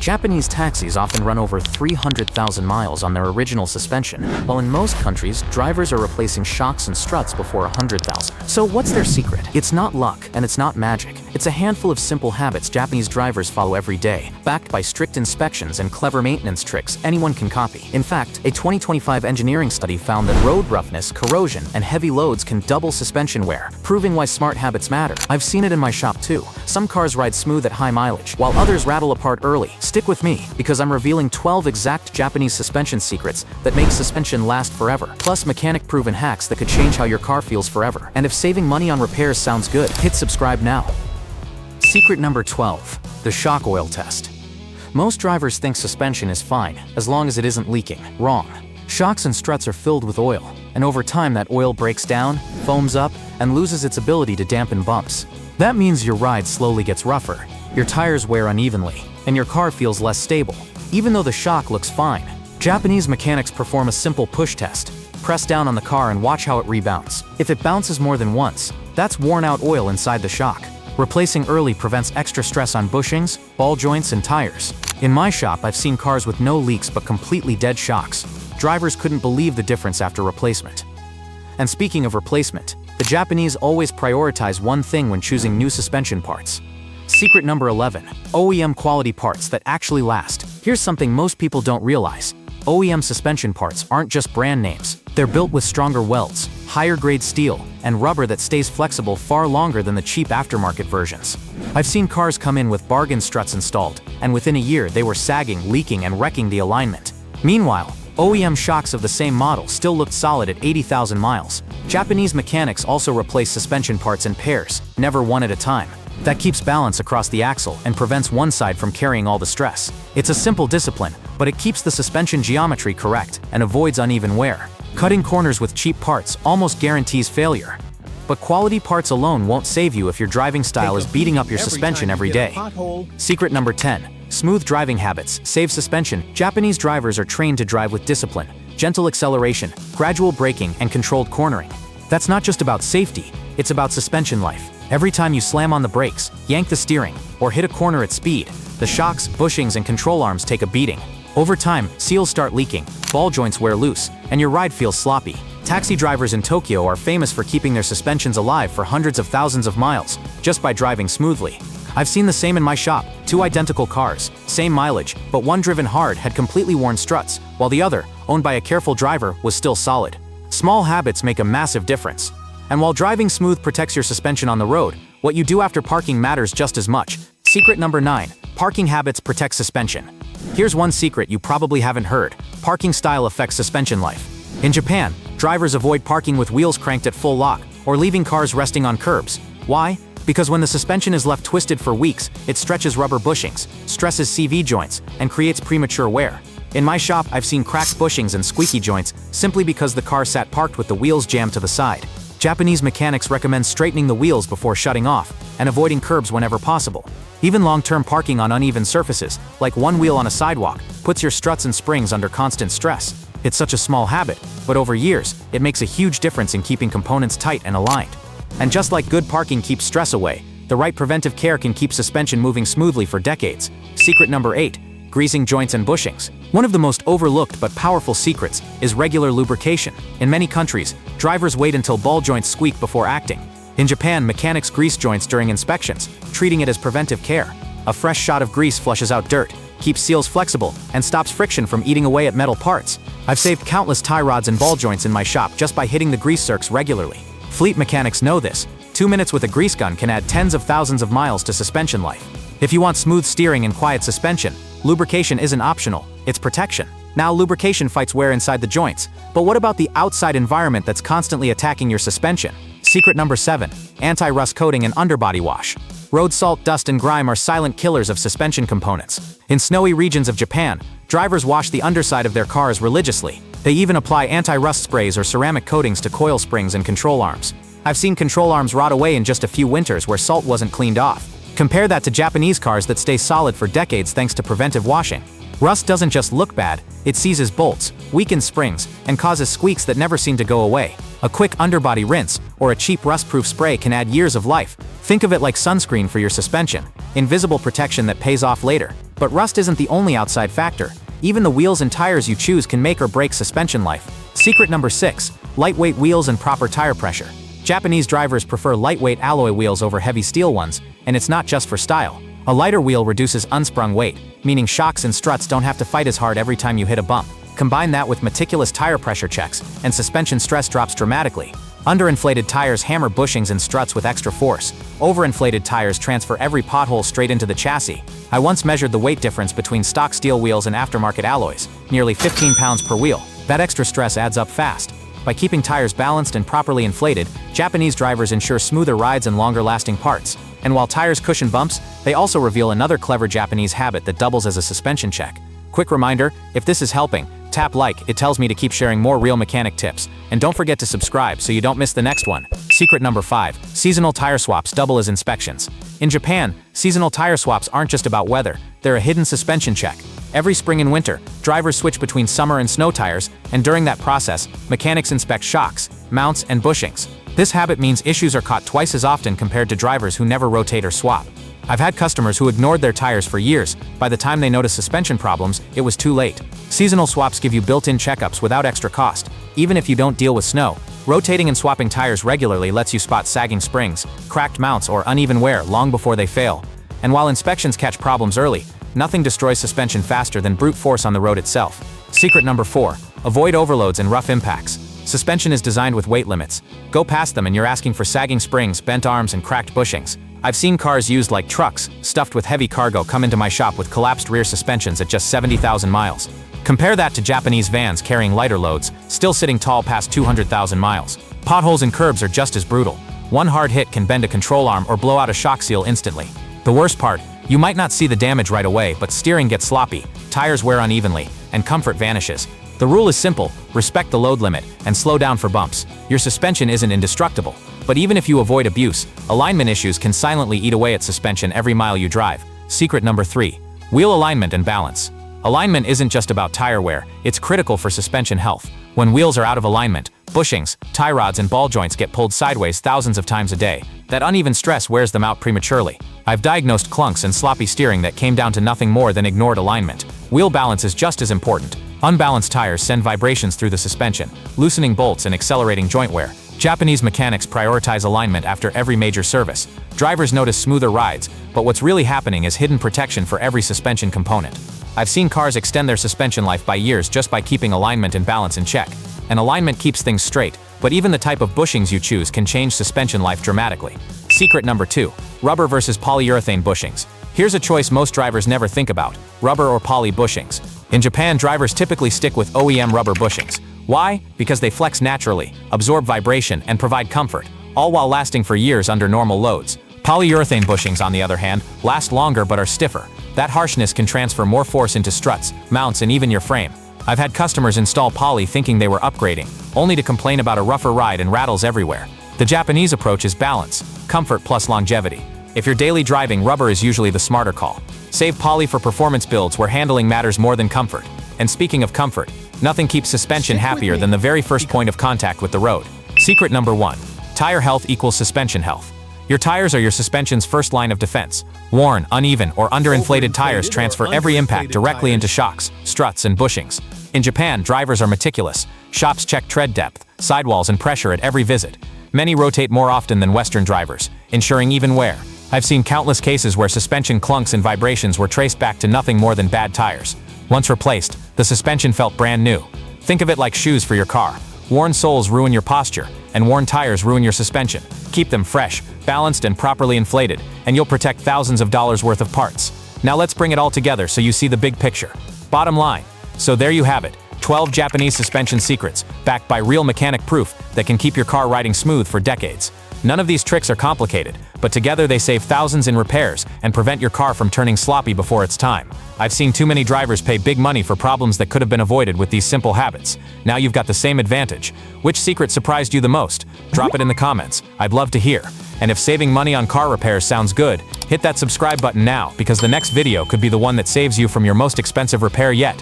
Japanese taxis often run over 300,000 miles on their original suspension, while in most countries, drivers are replacing shocks and struts before 100,000. So what's their secret? It's not luck, and it's not magic. It's a handful of simple habits Japanese drivers follow every day, backed by strict inspections and clever maintenance tricks anyone can copy. In fact, a 2025 engineering study found that road roughness, corrosion, and heavy loads can double suspension wear, proving why smart habits matter. I've seen it in my shop too. Some cars ride smooth at high mileage, while others rattle apart early. Stick with me, because I'm revealing 12 exact Japanese suspension secrets that make suspension last forever, plus mechanic-proven hacks that could change how your car feels forever. And if saving money on repairs sounds good, hit subscribe now. Secret number 12. The shock oil test. Most drivers think suspension is fine, as long as it isn't leaking. Wrong. Shocks and struts are filled with oil, and over time that oil breaks down, foams up, and loses its ability to dampen bumps. That means your ride slowly gets rougher, your tires wear unevenly, and your car feels less stable, even though the shock looks fine. Japanese mechanics perform a simple push test. Press down on the car and watch how it rebounds. If it bounces more than once, that's worn out oil inside the shock. Replacing early prevents extra stress on bushings, ball joints, and tires. In my shop, I've seen cars with no leaks but completely dead shocks. Drivers couldn't believe the difference after replacement. And speaking of replacement, the Japanese always prioritize one thing when choosing new suspension parts. Secret number 11. OEM quality parts that actually last. Here's something most people don't realize. OEM suspension parts aren't just brand names. They're built with stronger welds, higher grade steel, and rubber that stays flexible far longer than the cheap aftermarket versions. I've seen cars come in with bargain struts installed, and within a year they were sagging, leaking, and wrecking the alignment. Meanwhile, OEM shocks of the same model still looked solid at 80,000 miles. Japanese mechanics also replace suspension parts in pairs, never one at a time. That keeps balance across the axle and prevents one side from carrying all the stress. It's a simple discipline, but it keeps the suspension geometry correct and avoids uneven wear. Cutting corners with cheap parts almost guarantees failure. But quality parts alone won't save you if your driving style is beating up your suspension every day. Secret number 10. Smooth driving habits save suspension. Japanese drivers are trained to drive with discipline, gentle acceleration, gradual braking, and controlled cornering. That's not just about safety, it's about suspension life. Every time you slam on the brakes, yank the steering, or hit a corner at speed, the shocks, bushings, and control arms take a beating. Over time, seals start leaking, ball joints wear loose, and your ride feels sloppy. Taxi drivers in Tokyo are famous for keeping their suspensions alive for hundreds of thousands of miles, just by driving smoothly. I've seen the same in my shop. 2 identical cars, same mileage, but one driven hard had completely worn struts, while the other, owned by a careful driver, was still solid. Small habits make a massive difference. And while driving smooth protects your suspension on the road, what you do after parking matters just as much. Secret number 9. Parking habits protect suspension. Here's one secret you probably haven't heard. Parking style affects suspension life. In Japan, drivers avoid parking with wheels cranked at full lock, or leaving cars resting on curbs. Why? Because when the suspension is left twisted for weeks, it stretches rubber bushings, stresses CV joints, and creates premature wear. In my shop, I've seen cracked bushings and squeaky joints simply because the car sat parked with the wheels jammed to the side. Japanese mechanics recommend straightening the wheels before shutting off and avoiding curbs whenever possible. Even long-term parking on uneven surfaces, like one wheel on a sidewalk, puts your struts and springs under constant stress. It's such a small habit, but over years, it makes a huge difference in keeping components tight and aligned. And just like good parking keeps stress away, the right preventive care can keep suspension moving smoothly for decades. Secret number 8. Greasing joints and bushings. One of the most overlooked but powerful secrets is regular lubrication. In many countries, drivers wait until ball joints squeak before acting. In Japan, mechanics grease joints during inspections, treating it as preventive care. A fresh shot of grease flushes out dirt, keeps seals flexible, and stops friction from eating away at metal parts. I've saved countless tie rods and ball joints in my shop just by hitting the grease zerks regularly. Fleet mechanics know this. 2 minutes with a grease gun can add tens of thousands of miles to suspension life. If you want smooth steering and quiet suspension, lubrication isn't optional, it's protection. Now, lubrication fights wear inside the joints, but what about the outside environment that's constantly attacking your suspension? Secret number 7. Anti-rust coating and underbody wash. Road salt, dust, and grime are silent killers of suspension components. In snowy regions of Japan, drivers wash the underside of their cars religiously. They even apply anti-rust sprays or ceramic coatings to coil springs and control arms. I've seen control arms rot away in just a few winters where salt wasn't cleaned off. Compare that to Japanese cars that stay solid for decades thanks to preventive washing. Rust doesn't just look bad, it seizes bolts, weakens springs, and causes squeaks that never seem to go away. A quick underbody rinse, or a cheap rust-proof spray can add years of life. Think of it like sunscreen for your suspension, invisible protection that pays off later. But rust isn't the only outside factor. Even the wheels and tires you choose can make or break suspension life. Secret number 6. Lightweight wheels and proper tire pressure. Japanese drivers prefer lightweight alloy wheels over heavy steel ones, and it's not just for style. A lighter wheel reduces unsprung weight, meaning shocks and struts don't have to fight as hard every time you hit a bump. Combine that with meticulous tire pressure checks, and suspension stress drops dramatically. Underinflated tires hammer bushings and struts with extra force. Overinflated tires transfer every pothole straight into the chassis. I once measured the weight difference between stock steel wheels and aftermarket alloys, nearly 15 pounds per wheel. That extra stress adds up fast. By keeping tires balanced and properly inflated, Japanese drivers ensure smoother rides and longer-lasting parts. And while tires cushion bumps, they also reveal another clever Japanese habit that doubles as a suspension check. Quick reminder, if this is helping, tap like, it tells me to keep sharing more real mechanic tips. And don't forget to subscribe so you don't miss the next one. Secret number 5. Seasonal tire swaps double as inspections. In Japan, seasonal tire swaps aren't just about weather, they're a hidden suspension check. Every spring and winter, drivers switch between summer and snow tires, and during that process, mechanics inspect shocks, mounts, and bushings. This habit means issues are caught twice as often compared to drivers who never rotate or swap. I've had customers who ignored their tires for years. By the time they noticed suspension problems, it was too late. Seasonal swaps give you built-in checkups without extra cost. Even if you don't deal with snow, rotating and swapping tires regularly lets you spot sagging springs, cracked mounts, or uneven wear long before they fail. And while inspections catch problems early, nothing destroys suspension faster than brute force on the road itself. Secret number 4. Avoid overloads and rough impacts. Suspension is designed with weight limits. Go past them and you're asking for sagging springs, bent arms, and cracked bushings. I've seen cars used like trucks, stuffed with heavy cargo, come into my shop with collapsed rear suspensions at just 70,000 miles. Compare that to Japanese vans carrying lighter loads, still sitting tall past 200,000 miles. Potholes and curbs are just as brutal. One hard hit can bend a control arm or blow out a shock seal instantly. The worst part, you might not see the damage right away, but steering gets sloppy, tires wear unevenly, and comfort vanishes. The rule is simple: respect the load limit and slow down for bumps. Your suspension isn't indestructible. But even if you avoid abuse, alignment issues can silently eat away at suspension every mile you drive. Secret number 3. Wheel alignment and balance. Alignment isn't just about tire wear, it's critical for suspension health. When wheels are out of alignment, bushings, tie rods, and ball joints get pulled sideways thousands of times a day. That uneven stress wears them out prematurely. I've diagnosed clunks and sloppy steering that came down to nothing more than ignored alignment. Wheel balance is just as important. Unbalanced tires send vibrations through the suspension, loosening bolts and accelerating joint wear. Japanese mechanics prioritize alignment after every major service. Drivers notice smoother rides, but what's really happening is hidden protection for every suspension component. I've seen cars extend their suspension life by years just by keeping alignment and balance in check. And alignment keeps things straight, but even the type of bushings you choose can change suspension life dramatically. Secret number 2. Rubber versus polyurethane bushings. Here's a choice most drivers never think about: rubber or poly bushings. In Japan, drivers typically stick with OEM rubber bushings. Why? Because they flex naturally, absorb vibration, and provide comfort, all while lasting for years under normal loads. Polyurethane bushings, on the other hand, last longer but are stiffer. That harshness can transfer more force into struts, mounts, and even your frame. I've had customers install poly thinking they were upgrading, only to complain about a rougher ride and rattles everywhere. The Japanese approach is balance, comfort plus longevity. If you're daily driving, rubber is usually the smarter call. Save poly for performance builds where handling matters more than comfort. And speaking of comfort, nothing keeps suspension happier than the very first point of contact with the road. Secret number 1. Tire health equals suspension health. Your tires are your suspension's first line of defense. Worn, uneven, or underinflated tires transfer every impact directly into shocks, struts, and bushings. In Japan, drivers are meticulous. Shops check tread depth, sidewalls, and pressure at every visit. Many rotate more often than Western drivers, ensuring even wear. I've seen countless cases where suspension clunks and vibrations were traced back to nothing more than bad tires. Once replaced, the suspension felt brand new. Think of it like shoes for your car. Worn soles ruin your posture, and worn tires ruin your suspension. Keep them fresh, balanced, and properly inflated, and you'll protect thousands of dollars worth of parts. Now let's bring it all together so you see the big picture. Bottom line. So there you have it. 12 Japanese suspension secrets, backed by real mechanic proof that can keep your car riding smooth for decades. None of these tricks are complicated, but together they save thousands in repairs and prevent your car from turning sloppy before it's time. I've seen too many drivers pay big money for problems that could have been avoided with these simple habits. Now you've got the same advantage. Which secret surprised you the most? Drop it in the comments. I'd love to hear. And if saving money on car repairs sounds good, hit that subscribe button now, because the next video could be the one that saves you from your most expensive repair yet.